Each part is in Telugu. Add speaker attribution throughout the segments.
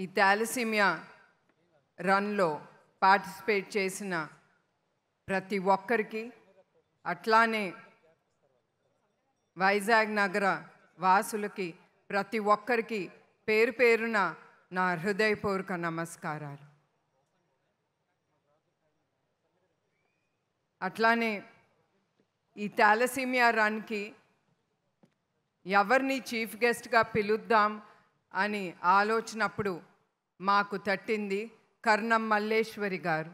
Speaker 1: ఈ థాలసీమియా రన్లో పార్టిసిపేట్ చేసిన ప్రతి ఒక్కరికి, అట్లానే వైజాగ్ నగర వాసులకి ప్రతి ఒక్కరికి పేరు పేరున నా హృదయపూర్వక నమస్కారాలు. అట్లానే ఈ థాలసీమియా రన్కి ఎవరిని చీఫ్ గెస్ట్గా పిలుద్దాం అని ఆలోచనప్పుడు మాకు తట్టింది కర్ణం మల్లేశ్వరి గారు.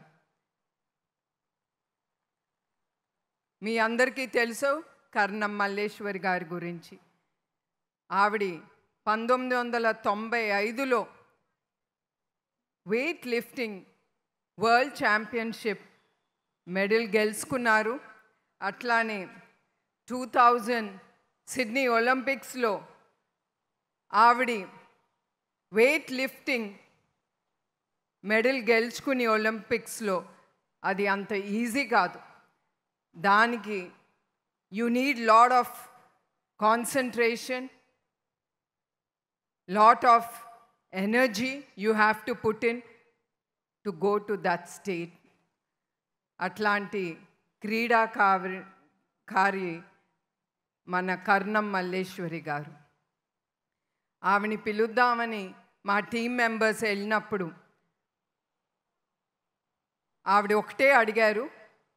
Speaker 1: మీ అందరికీ తెలుసు కర్ణం మల్లేశ్వరి గారి గురించి. ఆవిడ 1995లో weight lifting world championship medal గెలుచుకున్నారు. అట్లానే 2000 సిడ్నీ ఒలింపిక్స్లో ఆవిడ వెయిట్ లిఫ్టింగ్ మెడల్ గెలుచుకుని ఒలింపిక్స్లో అది అంత ఈజీ కాదు. దానికి you need lot of concentration, lot of energy you have to put in to go to that state. అట్లాంటి క్రీడాకారి మన కర్ణం మల్లేశ్వరి గారు. ఆవిని పిలుద్దామని మా టీం మెంబర్స్ వెళ్ళినప్పుడు ఆవిడ ఒకటే అడిగారు,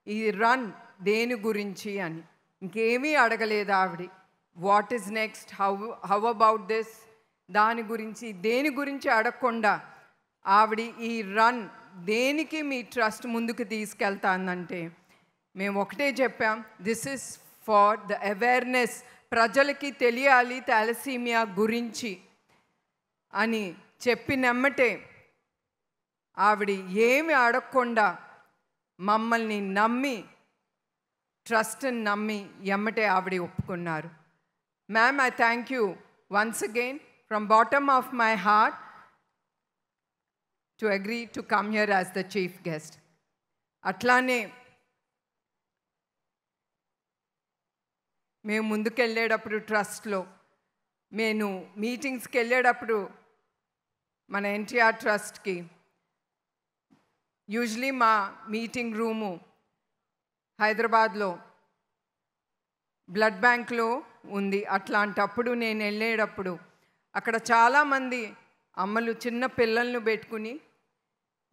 Speaker 1: ఈ రన్ దేని గురించి అని. ఇంకేమీ అడగలేదు ఆవిడ. What is next, how about this, దాని గురించి దేని గురించి అడగకుండా ఆవిడ ఈ రన్ దేనికి మీ ట్రస్ట్ ముందుకు తీసుకెళ్తానంటే మేము ఒకటే చెప్పాం, this is for the awareness, ప్రజలకి తెలియాలి థాలసీమియా గురించి అని చెప్పినమ్మటే ఆవిడ ఏమి అడగకుండా మమ్మల్ని నమ్మి, ట్రస్ట్ని నమ్మి ఎమ్మటే ఆవిడ ఒప్పుకున్నారు. Ma'am, I thank you once again from bottom of my heart to agree to come here as the chief guest. అట్లానే మేము ముందుకెళ్ళేటప్పుడు ట్రస్ట్లో నేను మీటింగ్స్కి వెళ్ళేటప్పుడు మన ఎన్టీఆర్ ట్రస్ట్కి యూజువలీ మా మీటింగ్ రూము హైదరాబాద్లో బ్లడ్ బ్యాంక్లో ఉంది. అట్లాంటప్పుడు నేను వెళ్ళేటప్పుడు అక్కడ చాలామంది అమ్మలు చిన్న పిల్లలను పెట్టుకుని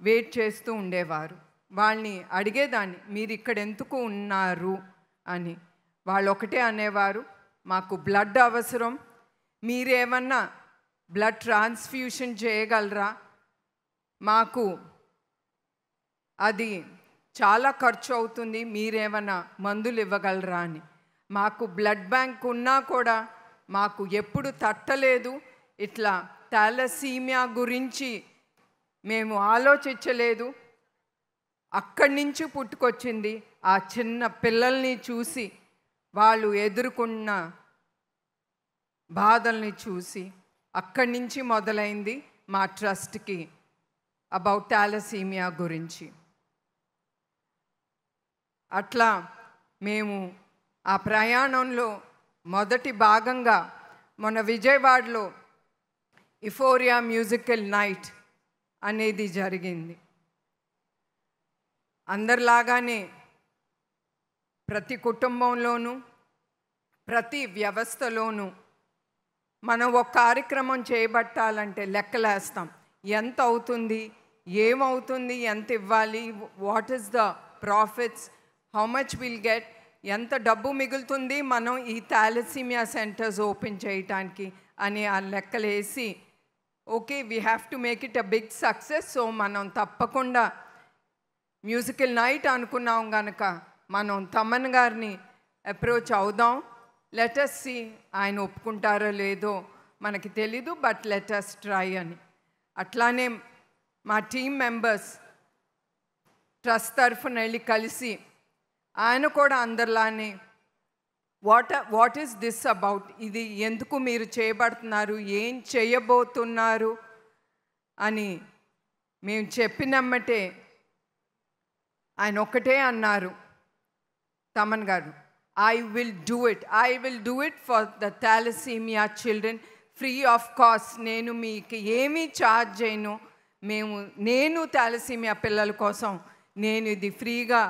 Speaker 1: వెయిట్ చేస్తూ ఉండేవారు. వాళ్ళని అడిగేదాన్ని, మీరు ఇక్కడ ఎందుకు ఉన్నారు అని. వాళ్ళు ఒకటే అనేవారు, మాకు బ్లడ్ అవసరం, మీరేమన్నా బ్లడ్ ట్రాన్స్ఫ్యూషన్ చేయగలరా, మాకు అది చాలా ఖర్చు అవుతుంది, మీరేమన్నా మందులు ఇవ్వగలరా అని. మాకు బ్లడ్ బ్యాంక్ ఉన్నా కూడా మాకు ఎప్పుడు తట్టలేదు, ఇట్లా థాలసీమియా గురించి మేము ఆలోచించలేదు. అక్కడి నుంచి పుట్టుకొచ్చింది ఆ చిన్న పిల్లల్ని చూసి, వాళ్ళు ఎదుర్కొన్న బాధల్ని చూసి, అక్కడి నుంచి మొదలైంది మా ట్రస్ట్కి అబౌట్ థాలసీమియా గురించి. అట్లా మేము ఆ ప్రయాణంలో మొదటి భాగంగా మన విజయవాడలో ఇఫోరియా మ్యూజికల్ నైట్ అనేది జరిగింది. అందరిలాగానే ప్రతి కుటుంబంలోనూ ప్రతి వ్యవస్థలోనూ మనం ఒక కార్యక్రమం చేయబట్టాలంటే లెక్కలేస్తాం, ఎంత అవుతుంది, ఏమవుతుంది, ఎంత ఇవ్వాలి, what is the profits, how much will get, ఎంత డబ్బు మిగులుతుంది మనం ఈ థాలసీమియా సెంటర్స్ ఓపెన్ చేయటానికి అని ఆ లెక్కలేసి, okay we have to make it a big success. So మనం తప్పకుండా మ్యూజికల్ నైట్ అనుకున్నాం కనుక మనం తమన్ గారిని అప్రోచ్ అవుదాం, లెటస్ సి, ఆయన ఒప్పుకుంటారో లేదో మనకి తెలీదు, బట్ లెటస్ ట్రై అని. అట్లానే మా టీం మెంబర్స్ ట్రస్ట్ తరఫున వెళ్ళి కలిసి ఆయన కూడా అందరిలానే వాట్ ఈస్ దిస్ అబౌట్, ఇది ఎందుకు మీరు చేయబడుతున్నారు, ఏం చేయబోతున్నారు అని మేము చెప్పినమ్మటే ఆయన ఒక్కటే అన్నారు, తమన్ గారు, I will do it for the thalassemia children free of cost, నేను మీకు ఏమీ ఛార్జ్ చేయను. నేను థాలసీమియా పిల్లల కోసం నేను ఇది ఫ్రీగా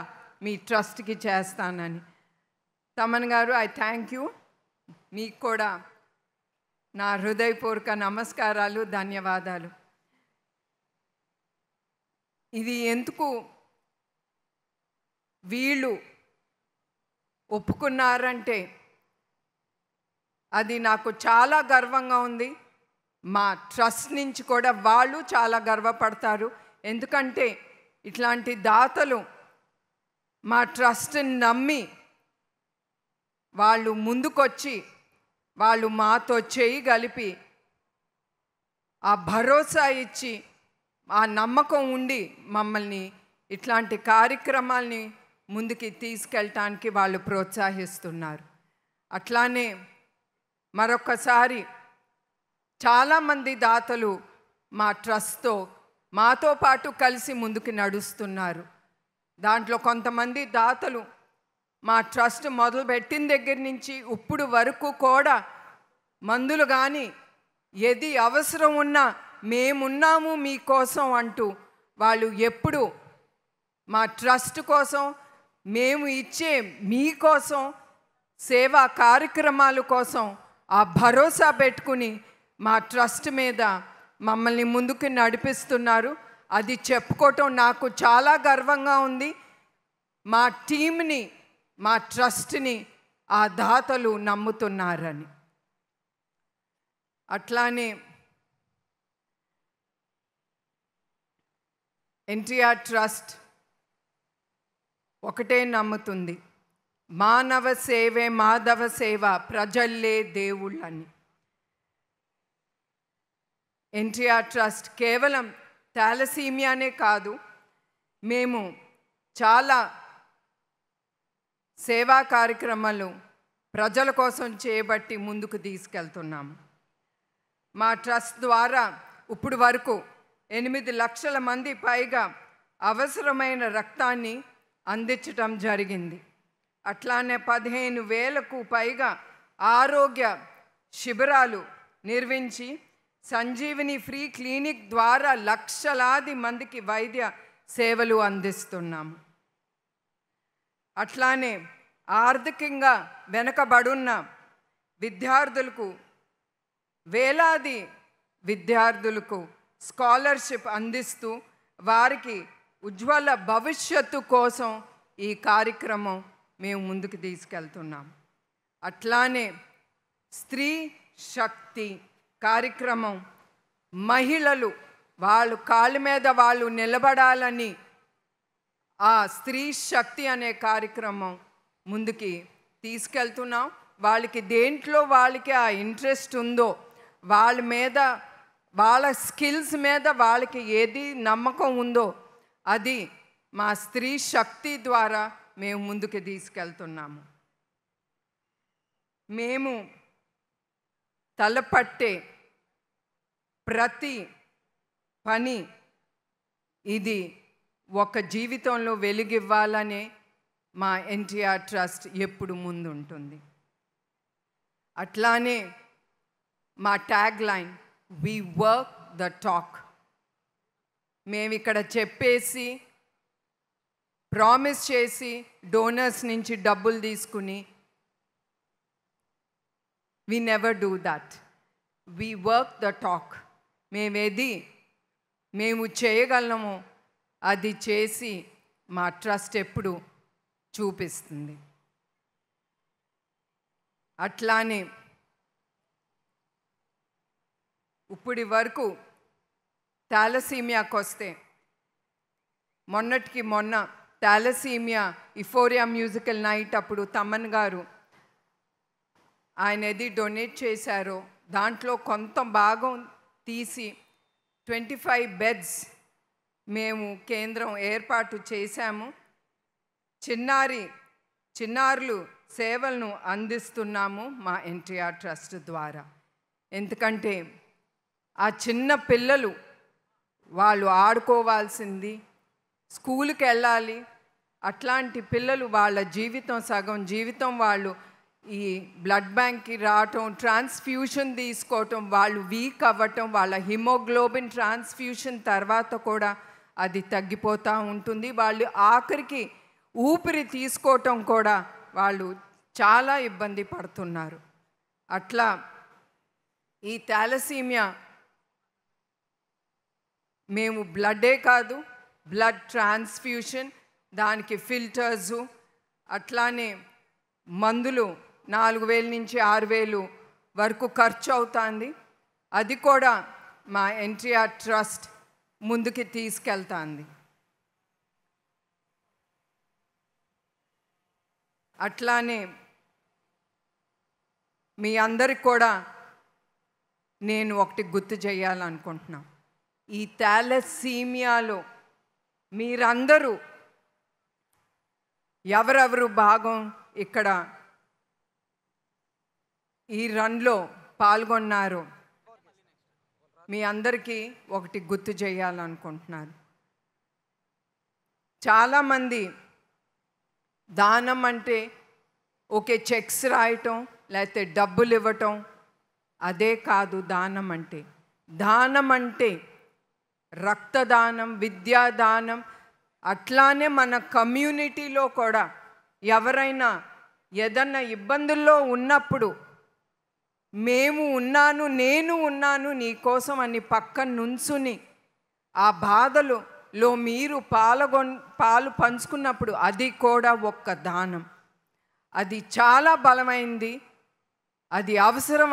Speaker 1: మీ ట్రస్ట్కి చేస్తానని. తమన్ గారు, ఐ థ్యాంక్ యూ. మీకు కూడా నా హృదయపూర్వక నమస్కారాలు, ధన్యవాదాలు. ఇది ఎందుకు వీళ్ళు ఒప్పుకున్నారంటే అది నాకు చాలా గర్వంగా ఉంది. మా ట్రస్ట్ నుంచి కూడా వాళ్ళు చాలా గర్వపడతారు. ఎందుకంటే ఇట్లాంటి దాతలు మా ట్రస్ట్ని నమ్మి వాళ్ళు ముందుకొచ్చి వాళ్ళు మాతో చేయి కలిపి ఆ భరోసా ఇచ్చి ఆ నమ్మకం ఉండి మమ్మల్ని ఇట్లాంటి కార్యక్రమాల్ని ముందుకి తీసుకెళ్ళటానికి వాళ్ళు ప్రోత్సహిస్తున్నారు. అట్లానే మరొకసారి చాలామంది దాతలు మా ట్రస్ట్తో మాతో పాటు కలిసి ముందుకు నడుస్తున్నారు. దాంట్లో కొంతమంది దాతలు మా ట్రస్ట్ మొదలుపెట్టిన దగ్గర నుంచి ఇప్పుడు వరకు కూడా మందులు కానీ ఏది అవసరం ఉన్నా మేమున్నాము మీకోసం అంటూ వాళ్ళు ఎప్పుడు మా ట్రస్ట్ కోసం, మేము ఇచ్చే మీకోసం సేవా కార్యక్రమాల కోసం ఆ భరోసా పెట్టుకుని మా ట్రస్ట్ మీద మమ్మల్ని ముందుకు నడిపిస్తున్నారు. అది చెప్పుకోవటం నాకు చాలా గర్వంగా ఉంది. మా టీంని, మా ట్రస్ట్ని ఆ దాతలు నమ్ముతున్నారని. అట్లానే ఎన్టీఆర్ ట్రస్ట్ ఒకటే నమ్ముతుంది, మానవ సేవే మాధవ సేవ, ప్రజల్లే దేవుళ్ళని. ఎన్టీఆర్ ట్రస్ట్ కేవలం థాలసీమియానే కాదు, మేము చాలా సేవా కార్యక్రమాలు ప్రజల కోసం చేయబట్టి ముందుకు తీసుకెళ్తున్నాము. మా ట్రస్ట్ ద్వారా ఇప్పుడు వరకు 8 లక్షల మంది పైగా అవసరమైన రక్తాన్ని అందించటం జరిగింది. అట్లానే 15,000కు పైగా ఆరోగ్య శిబిరాలు నిర్వహించి సంజీవిని ఫ్రీ క్లినిక్ ద్వారా లక్షలాది మందికి వైద్య సేవలు అందిస్తున్నాము. అట్లానే ఆర్థికంగా వెనుకబడున్న విద్యార్థులకు, వేలాది విద్యార్థులకు స్కాలర్షిప్ అందిస్తూ వారికి ఉజ్వల భవిష్యత్తు కోసం ఈ కార్యక్రమం మేము ముందుకు తీసుకెళ్తున్నాం. అట్లానే స్త్రీ శక్తి కార్యక్రమం, మహిళలు వాళ్ళు కాళ్ళ మీద వాళ్ళు నిలబడాలని ఆ స్త్రీ శక్తి అనే కార్యక్రమం ముందుకి తీసుకెళ్తున్నాం. వాళ్ళకి దేంట్లో వాళ్ళకి ఆ ఇంట్రెస్ట్ ఉందో, వాళ్ళ మీద, వాళ్ళ స్కిల్స్ మీద వాళ్ళకి ఏది నమ్మకం ఉందో అది మా స్త్రీ శక్తి ద్వారా మేము ముందుకు తీసుకెళ్తున్నాము. మేము తలపట్టే ప్రతి పని ఇది ఒక జీవితంలో వెలుగివ్వాలనే మా ఎన్టీఆర్ ట్రస్ట్ ఎప్పుడు ముందుంటుంది. అట్లానే మా tag line, we work the talk. మేము ఇక్కడ చెప్పేసి ప్రామిస్ చేసి డోనర్స్ నుంచి డబ్బులు తీసుకుని we never do that. We work the talk. మేము చేయగలము అది చేసి మా ట్రస్ట్ ఎప్పుడు చూపిస్తుంది. అట్లానే ఇప్పటి వరకు థాలసీమియాకి వస్తే మొన్నటికి మొన్న థాలసీమియా ఇఫోరియా మ్యూజికల్ నైట్ అప్పుడు తమన్ గారు ఆయన ఏది డొనేట్ చేశారో దాంట్లో కొంత భాగం తీసి 25 బెడ్స్ మేము కేంద్రం ఏర్పాటు చేశాము. చిన్నారులు సేవలను అందిస్తున్నాము మా ఎన్టీఆర్ ట్రస్ట్ ద్వారా. ఎందుకంటే ఆ చిన్న పిల్లలు వాళ్ళు ఆడుకోవాల్సింది, స్కూల్కి వెళ్ళాలి. అట్లాంటి పిల్లలు వాళ్ళ జీవితం సగం జీవితం వాళ్ళు ఈ బ్లడ్ బ్యాంక్కి రావటం, ట్రాన్స్ఫ్యూషన్ తీసుకోవటం, వాళ్ళు వీక్ అవ్వటం, వాళ్ళ హిమోగ్లోబిన్ ట్రాన్స్ఫ్యూషన్ తర్వాత కూడా అది తగ్గిపోతూ ఉంటుంది. వాళ్ళు ఆఖరికి ఊపిరి తీసుకోవటం కూడా వాళ్ళు చాలా ఇబ్బంది పడుతున్నారు. అట్లా ఈ థాలసీమియా మేము బ్లడ్డే కాదు, బ్లడ్ ట్రాన్స్ఫ్యూషన్, దానికి ఫిల్టర్సు, అట్లానే మందులు 4,000 నుంచి 6,000 వరకు ఖర్చు అవుతుంది. అది కూడా మా ఎన్టీఆర్ ట్రస్ట్ ముందుకి తీసుకెళ్తుంది. అట్లానే మీ అందరికి కూడా నేను ఒకటి గుర్తు చేయాలనుకుంటున్నాను. ఈ థాలసీమియాలో మీరందరూ ఎవరెవరు భాగం ఇక్కడ ఈ రన్లో పాల్గొన్నారు మీ అందరికీ ఒకటి గుర్తు చేయాలనుకుంటున్నాను. చాలామంది దానం అంటే ఓకే చెక్స్ రాయటం లేకపోతే డబ్బులు ఇవ్వటం, అదే కాదు దానం అంటే. దానం అంటే రక్తదానం, విద్యాదానం, అట్లానే మన కమ్యూనిటీలో కూడా ఎవరైనా ఏదన్నా ఇబ్బందుల్లో ఉన్నప్పుడు మేము ఉన్నాను, నేను ఉన్నాను నీకోసం అని పక్కన నుంచుని ఆ బాధలో మీరు పాలు పంచుకున్నప్పుడు అది కూడా ఒక్క దానం. అది చాలా బలమైంది, అది అవసరం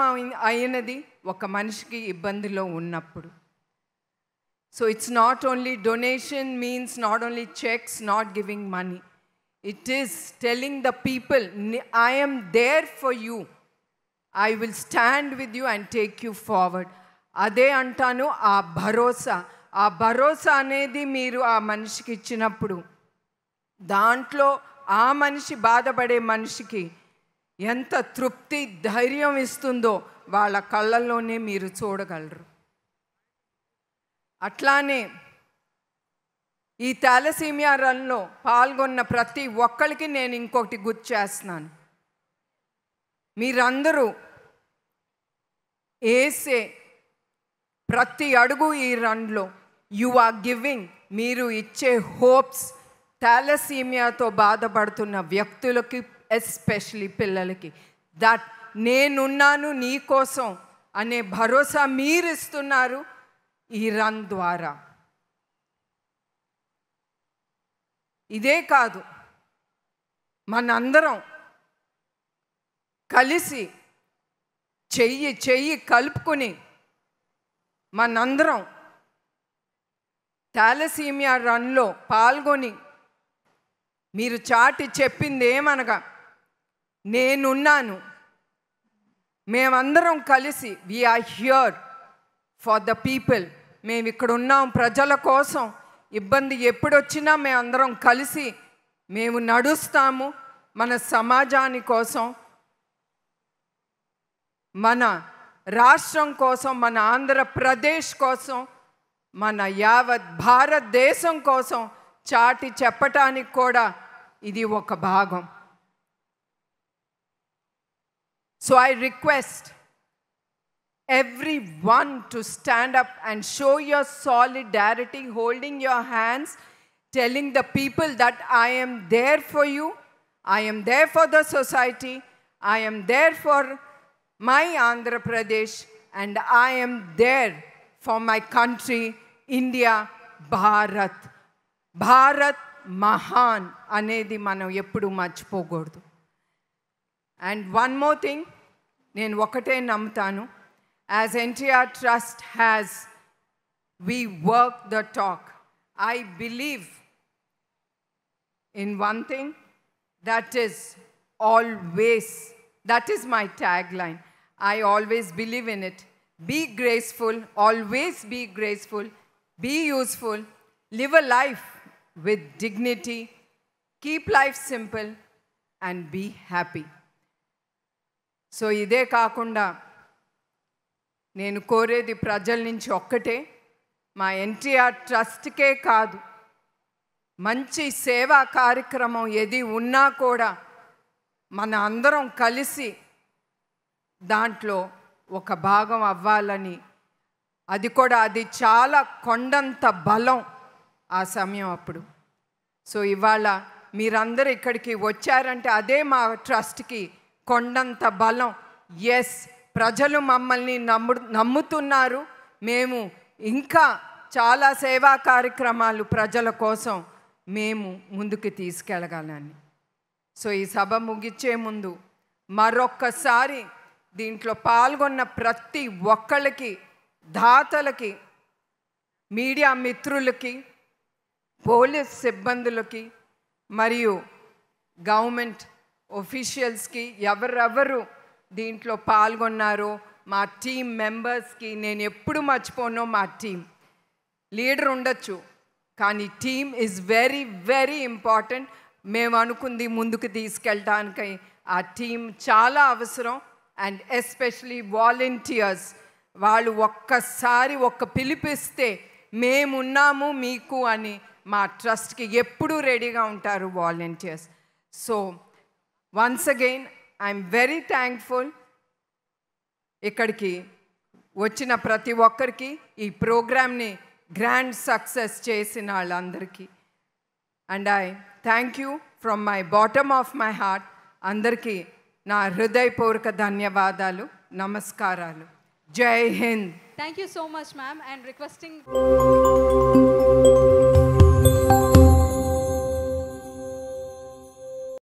Speaker 1: అయినది ఒక మనిషికి ఇబ్బందిలో ఉన్నప్పుడు. So it's not only donation means not only checks, not giving money. It is telling the people I am there for you, I will stand with you and take you forward. అదే అంటాను, ఆ భరోసా. ఆ భరోసా అనేది మీరు ఆ మనిషికి ఇచ్చినప్పుడు దాంట్లో ఆ మనిషి బాధపడే మనిషికి ఎంత తృప్తి, ధైర్యం ఇస్తుందో వాళ్ళ కళ్ళల్లోనే మీరు చూడగలరు. అట్లానే ఈ థాలసీమియా రన్లో పాల్గొన్న ప్రతి ఒక్కరికి నేను ఇంకొకటి గుర్తు చేస్తున్నాను. మీరందరూ వేసే ప్రతి అడుగు ఈ రన్లో యు ఆర్ గివింగ్, మీరు ఇచ్చే హోప్స్ థాలసీమియాతో బాధపడుతున్న వ్యక్తులకి, ఎస్పెషలీ పిల్లలకి, దట్ నేనున్నాను నీ కోసం అనే భరోసా మీరు ఇస్తున్నారు ఈ రన్ ద్వారా. ఇదే కాదు, మనందరం కలిసి చెయ్యి కలుపుకొని మనందరం థాలసీమియా రన్లో పాల్గొని మీరు చాటి చెప్పింది ఏమనగా నేనున్నాను, మేమందరం కలిసి we are here for the people, మేము ఇక్కడ ఉన్నాం ప్రజల కోసం. ఇబ్బంది ఎప్పుడొచ్చినా మేమందరం కలిసి మేము నడుస్తాము మన సమాజాని కోసం, మన రాష్ట్రం కోసం, మన ఆంధ్రప్రదేశ్ కోసం, మన యావత్ భారతదేశం కోసం చాటి చెప్పటానికి కూడా ఇది ఒక భాగం. So I request everyone to stand up and show your solidarity, holding your hands, telling the people that I am there for you, I am there for the society, I am there for my Andhra Pradesh, and I am there for my country, India, Bharat. Bharat Mahan anedi manam eppudu marchipokoodu. And one more thing, nenu okate namutanu, as NTR Trust has, we work the talk. I believe in one thing, that is always, that is my tagline. I always believe in it. Be graceful, always be graceful, be useful, live a life with dignity, keep life simple, and be happy. So ide kaakunda నేను కోరేది ప్రజల నుంచి ఒక్కటే, మా ఎన్టీఆర్ ట్రస్ట్కే కాదు, మంచి సేవా కార్యక్రమం ఏది ఉన్నా కూడా మన అందరం కలిసి దాంట్లో ఒక భాగం అవ్వాలని, అది చాలా కొండంత బలం ఆ సమయం అప్పుడు. సో ఇవాళ మీరందరూ ఇక్కడికి వచ్చారంటే అదే మా ట్రస్ట్కి కొండంత బలం. ఎస్, ప్రజలు మమ్మల్ని నమ్ముతున్నారు, మేము ఇంకా చాలా సేవా కార్యక్రమాలు ప్రజల కోసం మేము ముందుకు తీసుకెళ్ళగలని. సో ఈ సభ ముగిచ్చే ముందు మరొక్కసారి దీంట్లో పాల్గొన్న ప్రతి ఒక్కళ్ళకి, దాతలకి, మీడియా మిత్రులకి, పోలీస్ సిబ్బందులకి మరియు గవర్నమెంట్ ఒఫీషియల్స్కి, ఎవరెవరు దీంట్లో పాల్గొన్నారో మా టీం మెంబర్స్కి నేను ఎప్పుడు మర్చిపోనో. మా టీం లీడర్ ఉండొచ్చు, కానీ team is very very important. మేము అనుకుంది ముందుకు తీసుకెళ్ళటానికి ఆ టీం చాలా అవసరం. అండ్ ఎస్పెషలీ వాలంటీర్స్, వాళ్ళు ఒక్కసారి పిలిపిస్తే మేమున్నాము మీకు అని మా ట్రస్ట్కి ఎప్పుడూ రెడీగా ఉంటారు volunteers. So once again I'm very thankful ఇక్కడికి వచ్చిన ప్రతి ఒక్కరికి, ఈ ప్రోగ్రామ్ని గ్రాండ్ సక్సెస్ చేసిన వాళ్ళందరికీ. And I thank you from my bottom of my heart. అందరికీ నా హృదయపూర్వక ధన్యవాదాలు, నమస్కారాలు. జై Hind.
Speaker 2: Thank you so much, ma'am, and requesting